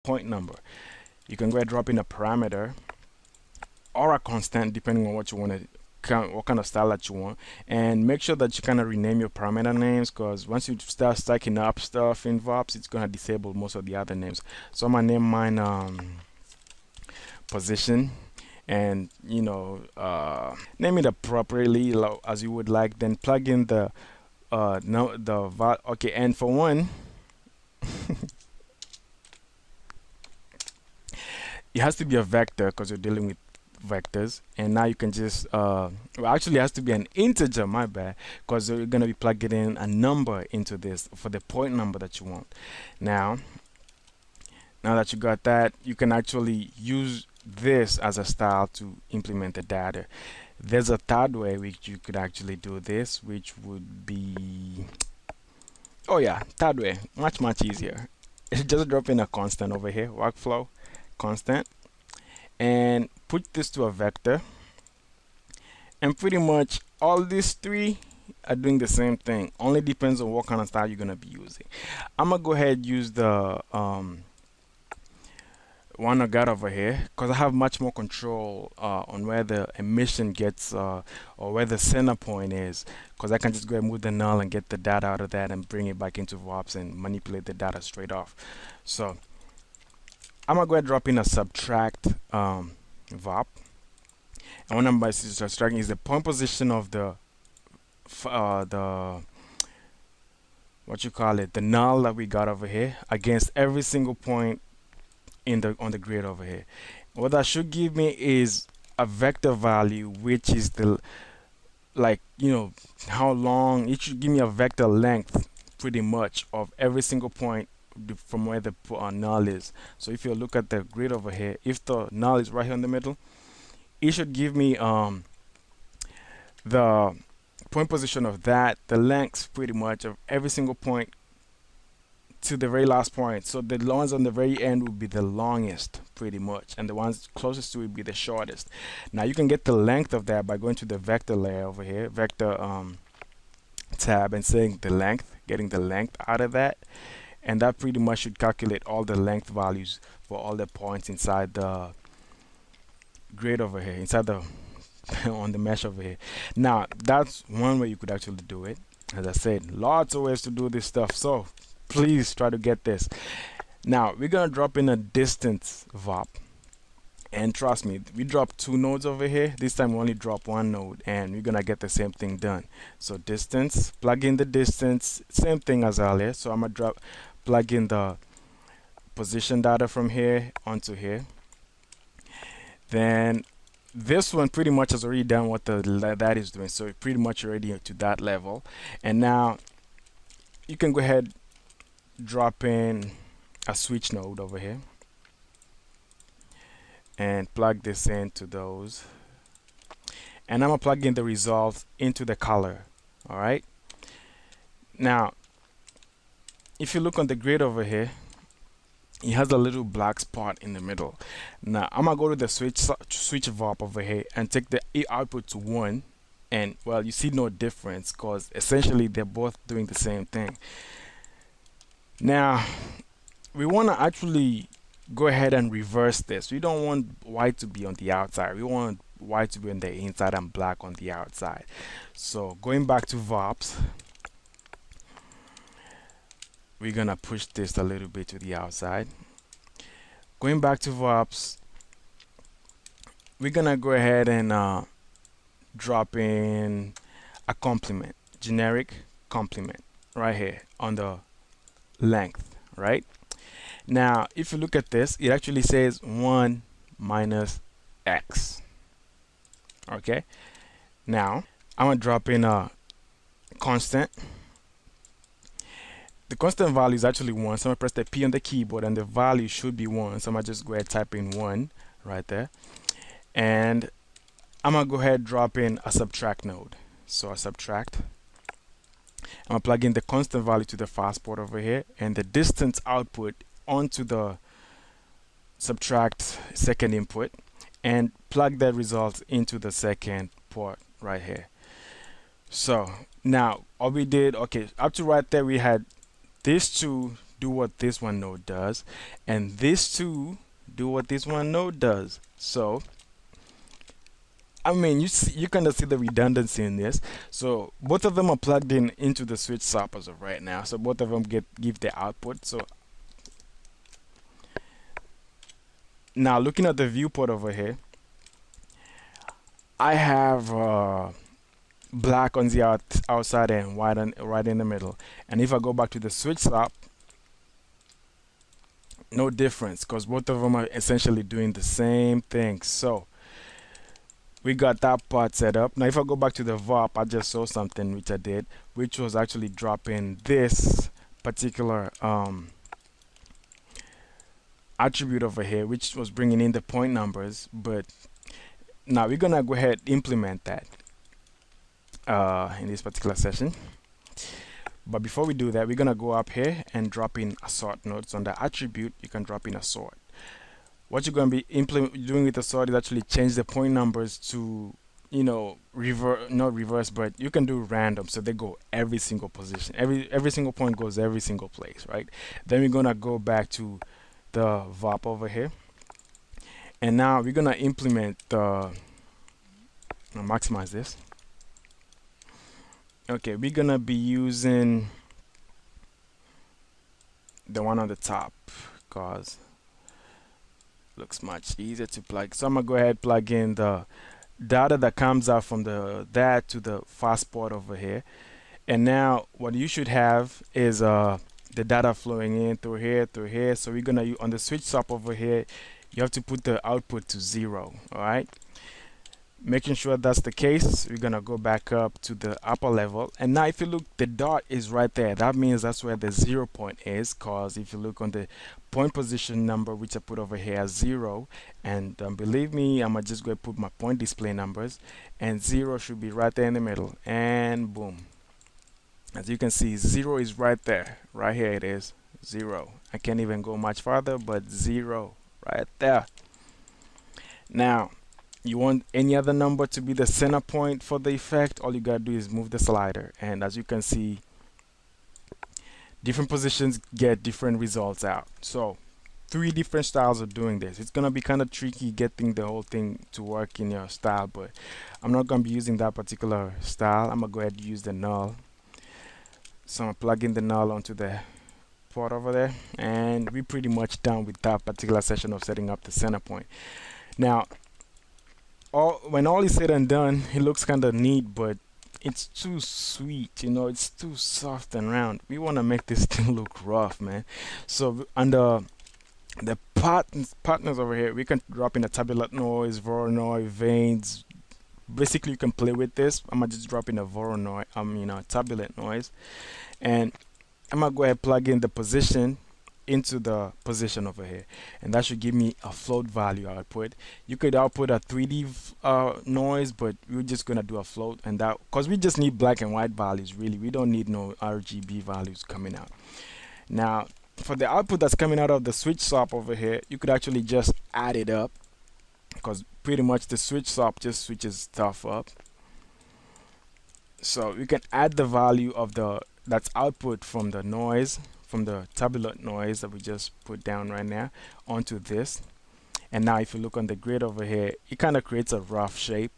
point number. You can go ahead and drop in a parameter or a constant depending on what you want to, what kind of style that you want, and make sure that you kind of rename your parameter names, because once you start stacking up stuff in VOPS, it's going to disable most of the other names. So I'm going to name mine position, and name it appropriately as you would like, then plug in the no the okay, and for one it has to be a vector because you're dealing with vectors. And now you can just well, actually it has to be an integer, my bad, because you're going to be plugging in a number into this for the point number that you want. Now that you got that, you can actually use this as a style to implement the data. There's a third way which you could actually do this, which would be, oh yeah, third way, much easier. Just drop in a constant over here, workflow constant, and put this to a vector, and pretty much all these three are doing the same thing, only depends on what kind of style you're gonna be using. I'm gonna go ahead and use the one I got over here because I have much more control on where the emission gets or where the center point is, because I can just go ahead and move the null and get the data out of that and bring it back into VOPS and manipulate the data straight off. So I'm gonna go ahead and drop in a subtract VOP, and what I'm by subtracting is the point position of the what you call it, the null that we got over here against every single point in the on the grid over here. What that should give me is a vector value, which is the, like, how long. It should give me a vector length pretty much of every single point from where the null is. So if you look at the grid over here, if the null is right here in the middle, it should give me the point position of that, the length pretty much of every single point to the very last point. So the ones on the very end will be the longest pretty much, and the ones closest to it will be the shortest. Now you can get the length of that by going to the vector layer over here, vector tab, and saying the length, getting the length out of that, and that pretty much should calculate all the length values for all the points inside the grid over here, inside the on the mesh over here. Now that's one way you could actually do it. As I said, lots of ways to do this stuff, so please try to get this. Now we're gonna drop in a distance VOP, and trust me, we dropped 2 nodes over here. This time we only drop 1 node, and we're gonna get the same thing done. So distance, plug in the distance, same thing as earlier. So I'm gonna plug in the position data from here onto here. Then this one pretty much has already done what that is doing, so pretty much already to that level. And now you can go ahead, drop in a switch node over here and plug this into those, and I'm gonna plug in the results into the color. All right, now if you look on the grid over here, it has a little black spot in the middle. Now I'm gonna go to the switch VOP over here and take the output to 1, and well, you see no difference because essentially they're both doing the same thing. Now we want to actually go ahead and reverse this. We don't want white to be on the outside, we want white to be on the inside and black on the outside. So going back to VOPS, we're gonna push this a little bit to the outside. Going back to VOPS, we're gonna go ahead and drop in a complement, generic complement right here on the length. Right now if you look at this, it actually says 1 minus x. Okay, now I'm gonna drop in a constant. The constant value is actually 1, so I'm gonna press the P on the keyboard and the value should be 1, so I'm gonna just go ahead and type in 1 right there, and I'm gonna go ahead and drop in a subtract node. So I subtract, I'm gonna plug in the constant value to the fast port over here and the distance output onto the subtract second input, and plug that result into the second port right here. So now all we did, okay, up to right there we had these two do what this one node does, and these two do what this one node does. So I mean, you kind of see the redundancy in this. So both of them are plugged in into the switch SOP as of right now. So both of them give the output. So now looking at the viewport over here, I have black on the outside and white right in the middle. And if I go back to the switch SOP, no difference, because both of them are essentially doing the same thing. So we got that part set up. Now if I go back to the VOP, I just saw something which I did, which was actually dropping this particular attribute over here, which was bringing in the point numbers. But now we're gonna go ahead and implement that in this particular session. But before we do that, we're gonna go up here and drop in a sort nodes. On the attribute, you can drop in a sort. What you're going to be doing with the sort is actually change the point numbers to, you know, not reverse, but you can do random, so they go every single position. Every single point goes every single place, right? Then we're gonna go back to the VOP over here, and now we're gonna implement the. I'll maximize this. Okay, we're gonna be using the one on the top because looks much easier to plug. So I'm gonna go ahead plug in the data that comes out from that to the fast port over here, and now what you should have is the data flowing in through here. So we're gonna on the switch SOP over here, you have to put the output to 0. All right, making sure that's the case, we're gonna go back up to the upper level, and now if you look, the dot is right there. That means that's where the 0 point is, because if you look on the point position number, which I put over here as 0, and believe me, I'm just going to put my point display numbers, and 0 should be right there in the middle, and boom, as you can see, 0 is right there. Right here it is 0. I can't even go much farther, but 0 right there. Now you want any other number to be the center point for the effect, all you gotta do is move the slider, and as you can see, different positions get different results out. So 3 different styles of doing this. It's gonna be kind of tricky getting the whole thing to work in your style, but I'm not gonna be using that particular style. I'm gonna go ahead and use the null. So I'm gonna plug in the null onto the port over there, and we're pretty much done with that particular session of setting up the center point. Now when all is said and done, it looks kind of neat, but it's too sweet, you know, it's too soft and round. We want to make this thing look rough, man. So under the partners over here, we can drop in a tabulate noise, Voronoi, veins. Basically you can play with this. I'm gonna just drop in a Voronoi, tabulate noise, and I'm gonna go ahead and plug in the position into the position over here, and that should give me a float value output. You could output a 3D noise, but we're just gonna do a float, and that because we just need black and white values, really. We don't need no RGB values coming out. Now for the output that's coming out of the switch SOP over here, you could actually just add it up, because pretty much the switch SOP just switches stuff up. So we can add the value of that's output from the noise, from the tabulate noise that we just put down right now, onto this. And now if you look on the grid over here, it kind of creates a rough shape,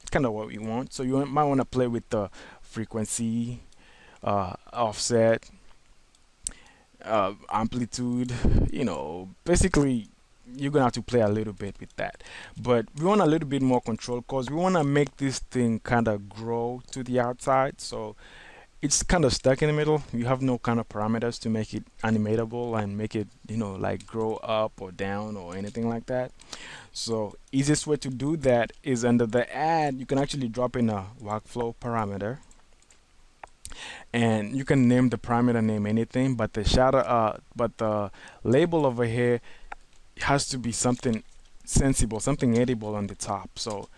kind of what we want. So you might want to play with the frequency, offset, amplitude, you know, basically you're gonna have to play a little bit with that. But we want a little bit more control, because we want to make this thing kind of grow to the outside. So it's kind of stuck in the middle. You have no kind of parameters to make it animatable and make it, you know, like grow up or down or anything like that. So easiest way to do that is under the add, you can actually drop in a workflow parameter, and you can name the parameter name anything, but the shatter but the label over here has to be something sensible, something edible on the top. So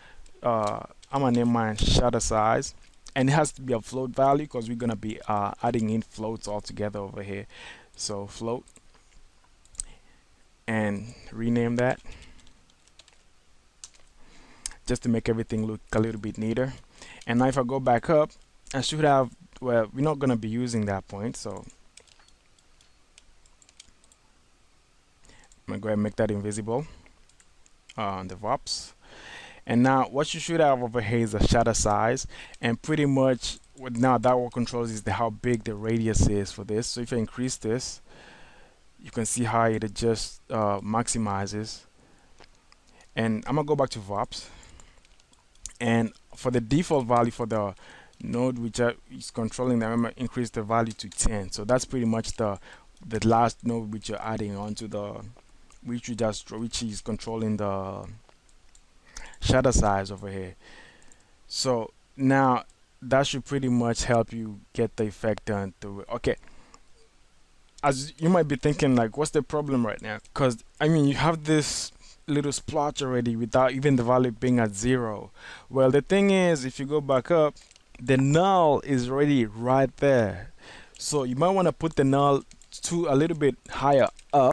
I'm gonna name mine shatter size, and it has to be a float value, because we're gonna be adding in floats all together over here. So float, and rename that just to make everything look a little bit neater. And now if I go back up, I should have, well, we're not gonna be using that point, so I'm gonna go ahead and make that invisible on the VOPS. And now what you should have over here is a shatter size, and pretty much what now that what controls is how big the radius is for this. So if I increase this, you can see how it just maximizes. And I'm gonna go back to VOPS, and for the default value for the node which is controlling them, I'm gonna increase the value to 10. So that's pretty much the last node which you're adding onto the which is controlling the shatter size over here. So now that should pretty much help you get the effect done through it. Okay, as you might be thinking, like, what's the problem right now? Because I mean, you have this little splotch already without even the value being at 0. Well, the thing is, if you go back up, the null is already right there. So you might want to put the null to a little bit higher up.